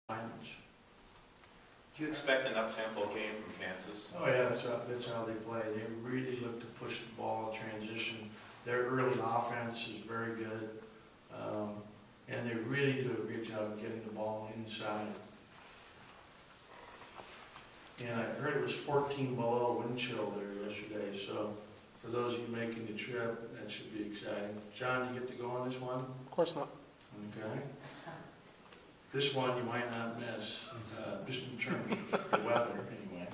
assignments. Do you expect an up-tempo game from Kansas? Oh yeah, that's how they play. They really look to push the ball, transition. Their early offense is very good, and they really do a great job of getting the ball inside. And I heard it was 14 below wind chill there yesterday, so for those of you making the trip, that should be exciting. John, you get to go on this one? Of course not. Okay. This one you might not miss, just in terms of the weather, anyway.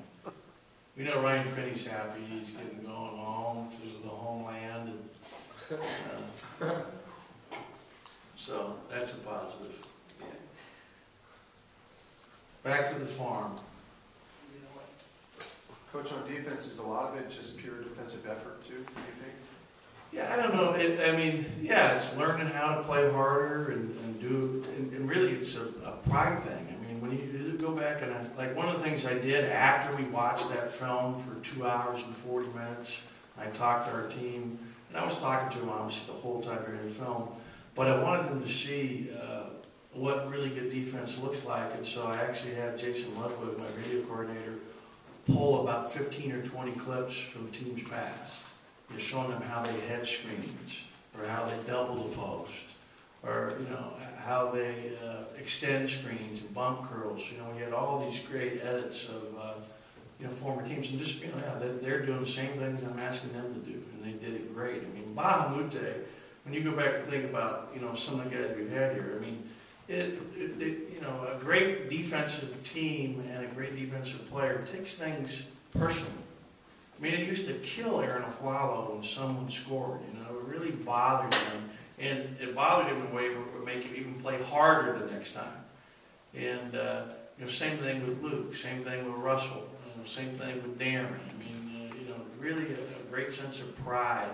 We know Ryan Finney's happy. He's getting going home to the homeland. And, so that's a positive. Yeah. Back to the farm. Coach, on defense, is a lot of it just pure defensive effort too, do you think? Yeah, I don't know. I mean, yeah, it's learning how to play harder and do, and really it's a pride thing. I mean, when you go back and like one of the things I did after we watched that film for 2 hours and 40 minutes, I talked to our team, and I was talking to them obviously the whole time during the film, but I wanted them to see what really good defense looks like, and so I actually had Jason Ludwig, my video coordinator, pull about 15 or 20 clips from the team's past. You're showing them how they head screens, or how they double the post, or how they extend screens and bump curls. We had all these great edits of former teams, and just they're doing the same things I'm asking them to do, and they did it great. I mean, Bahamute, when you go back and think about some of the guys we've had here, I mean, a great defensive team and a great defensive player takes things personally. I mean, it used to kill Aaron Aflalo when someone scored. It really bothered him, and it bothered him in a way where it would make him even play harder the next time. And same thing with Luke, same thing with Russell, same thing with Darren. I mean, really a great sense of pride,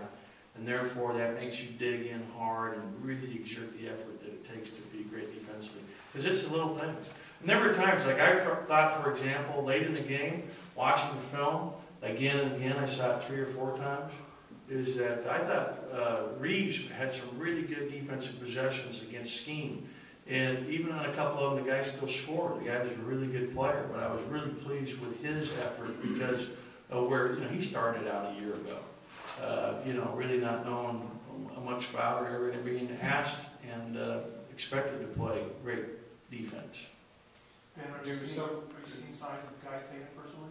and therefore that makes you dig in hard and really exert the effort that it takes to be great defensively. Because it's the little things. And there were times, like I thought, for example, late in the game, watching the film, again and again, I saw it 3 or 4 times, is that I thought Reeves had some really good defensive possessions against scheme. And even on a couple of them, the guy still scored. The guy's a really good player, but I was really pleased with his effort because of where he started out a year ago. Really not knowing much about it, ever being asked and expected to play great defense. And are you seeing signs of guys taking it personally?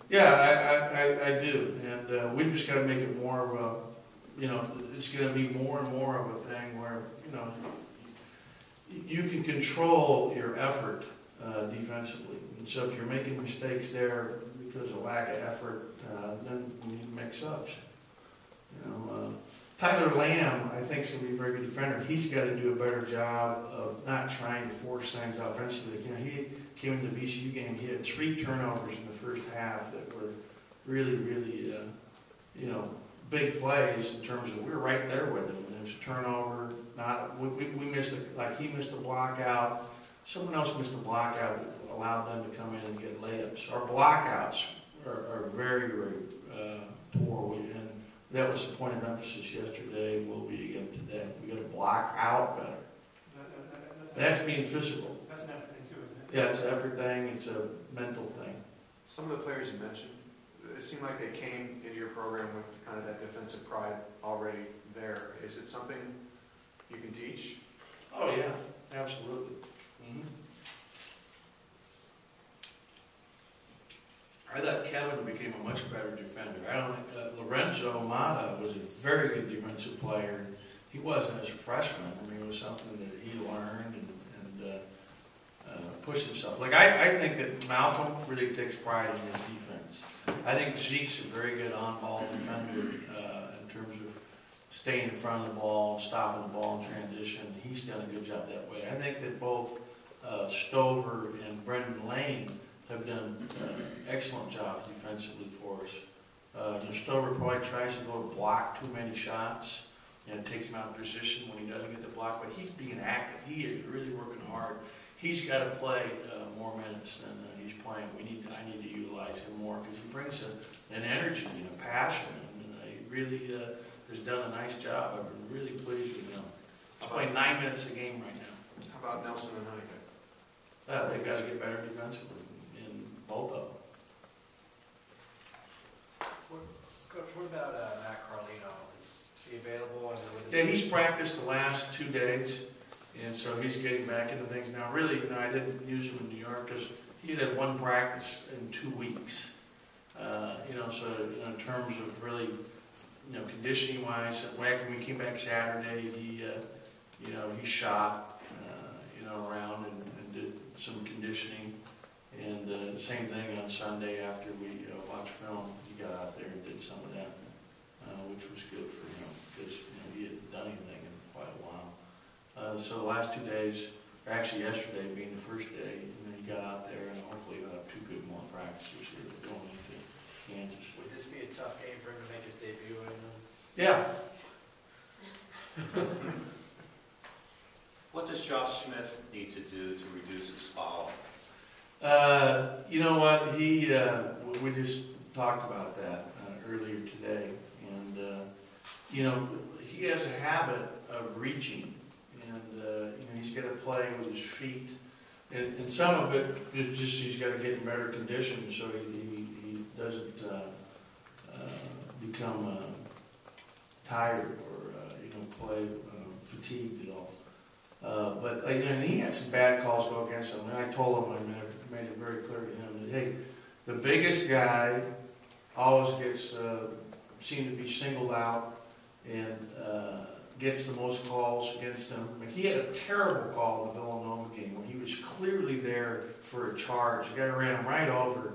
Yeah, I do, and we've just got to make it more of a, it's going to be more and more of a thing where, you can control your effort defensively. And so if you're making mistakes there because of lack of effort, then we need to make subs. Tyler Lamb, I think, is going to be a very good defender. He's got to do a better job of not trying to force things offensively. He came into the VCU game, he had 3 turnovers in the first half that were really, really, big plays in terms of we were right there with him. There was a turnover, we missed he missed a block out. Someone else missed a block out that allowed them to come in and get layups. Our blockouts are very, very poor, and that was the point of emphasis yesterday and will be again today. We got to block out better. That's being physical. That's an effort thing too, isn't it? Yeah, it's an effort thing. It's a mental thing. Some of the players you mentioned, it seemed like they came into your program with kind of that defensive pride already there. Is it something you can teach? Oh yeah, absolutely. Mm-hmm. I thought Kevin became a much better defender. I don't think Lorenzo Mata was a very good defensive player. He wasn't as a freshman. I mean, it was something that he learned and pushed himself. Like I think that Malcolm really takes pride in his defense. I think Zeke's a very good on-ball defender in terms of staying in front of the ball and stopping the ball in transition. He's done a good job that way. I think that both Stover and Brendan Lane have done an excellent job defensively for us. Stover probably tries to go to block too many shots and takes him out of position when he doesn't get the block, but he's being active. He is really working hard. He's got to play more minutes than he's playing. I need to utilize him more because he brings an energy and a passion, and he really has done a nice job. I've been really pleased with him. He's playing 9 minutes a game right now. How about Nelson and Honeycutt? They've got to get better defensively in both of them. Coach, what about Matt Carlino? Is he available? Yeah, he's practiced the last 2 days, and so he's getting back into things now. Really, I didn't use him in New York because he had 1 practice in 2 weeks. So in terms of really, conditioning wise, when we came back Saturday, he shot, around and did some conditioning. And the same thing on Sunday after we watched film, he got out there and did some of that, which was good for him because he hadn't done anything in quite a while. So the last 2 days, or actually yesterday being the first day, he got out there and hopefully he'll have 2 good more practices here going into Kansas. Would this be a tough game for him to make his debut in? Yeah. What does Josh Smith need to do to reduce his foul? You know what? We just talked about that earlier today, and he has a habit of reaching, and he's got to play with his feet, and some of it is just he's got to get in better condition so he doesn't become tired or play fatigued at all. But he had some bad calls go against him, and I told him, I made it very clear to him that, hey, the biggest guy always gets seemed to be singled out and gets the most calls against him. He had a terrible call in the Villanova game when he was clearly there for a charge. The guy ran him right over.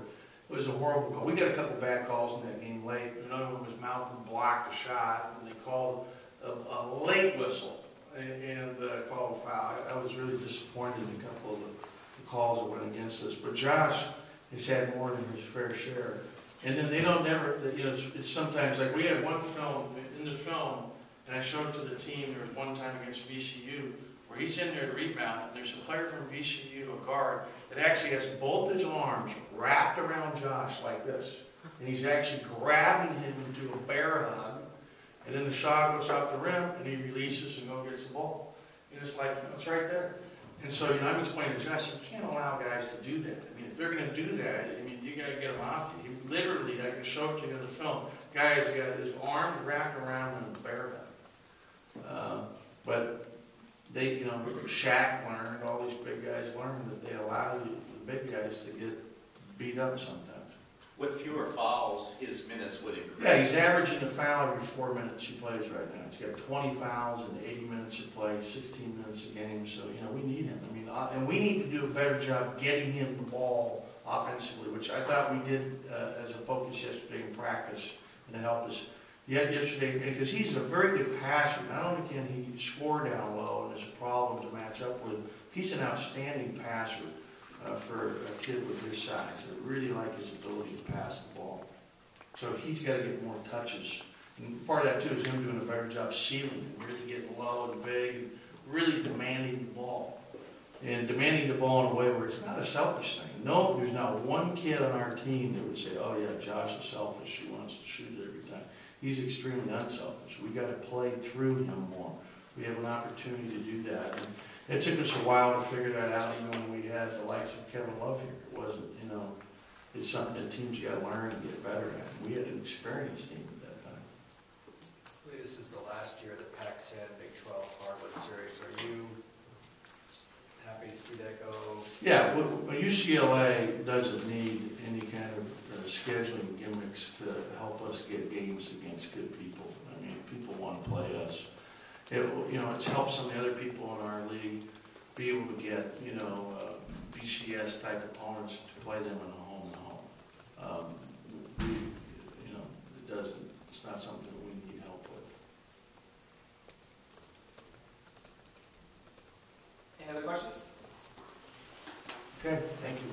It was a horrible call. We got a couple bad calls in that game late. Another one was Malcolm blocked a shot, and they called a late whistle and called a foul. I was really disappointed in a couple of the calls that went against us. But Josh has had more than his fair share. And then they don't never, it's sometimes like we had one film, in the film, and I showed it to the team, there was one time against VCU, where he's in there to rebound, and there's a player from VCU, a guard, that actually has both his arms wrapped around Josh like this. And he's actually grabbing him into a bear hug, and then the shot goes out the rim, and he releases and gets the ball. And it's like, it's right there. And so, I'm explaining to Josh, you can't allow guys to do that. If they're going to do that, you got to get them off you. He literally, I can show it to you in the film. Guy's got his arms wrapped around him in a bear hug. But they, Shaq learned, all these big guys learned that they allow the big guys to get beat up sometimes. With fewer fouls, his minutes would increase. Yeah, he's averaging a foul every 4 minutes he plays right now. He's got 20 fouls in 80 minutes of play, 16 minutes a game. So, we need him. And we need to do a better job getting him the ball offensively, which I thought we did as a focus yesterday in practice and to help us. Yesterday, because he's a very good passer. Not only can he score down low and is a problem to match up with, he's an outstanding passer. For a kid with his size, I really like his ability to pass the ball. So he's got to get more touches. And part of that too is him doing a better job sealing, really getting low and big, and really demanding the ball. And demanding the ball in a way where it's not a selfish thing. No, there's not one kid on our team that would say, oh yeah, Josh is selfish, he wants to shoot it every time. He's extremely unselfish. We got to play through him more. We have an opportunity to do that. And it took us a while to figure that out, even when we had the likes of Kevin Love here. It wasn't, it's something that teams got to learn and get better at. We had an experienced team at that time. This is the last year of the Pac-10, Big 12 hardwood series. Are you happy to see that go? Yeah, well, UCLA doesn't need any kind of scheduling gimmicks to help us get games against good people. People want to play us. It's helped some of the other people in our league be able to get, BCS type opponents to play them in a home and home. It's not something that we need help with. Any other questions? Okay, thank you.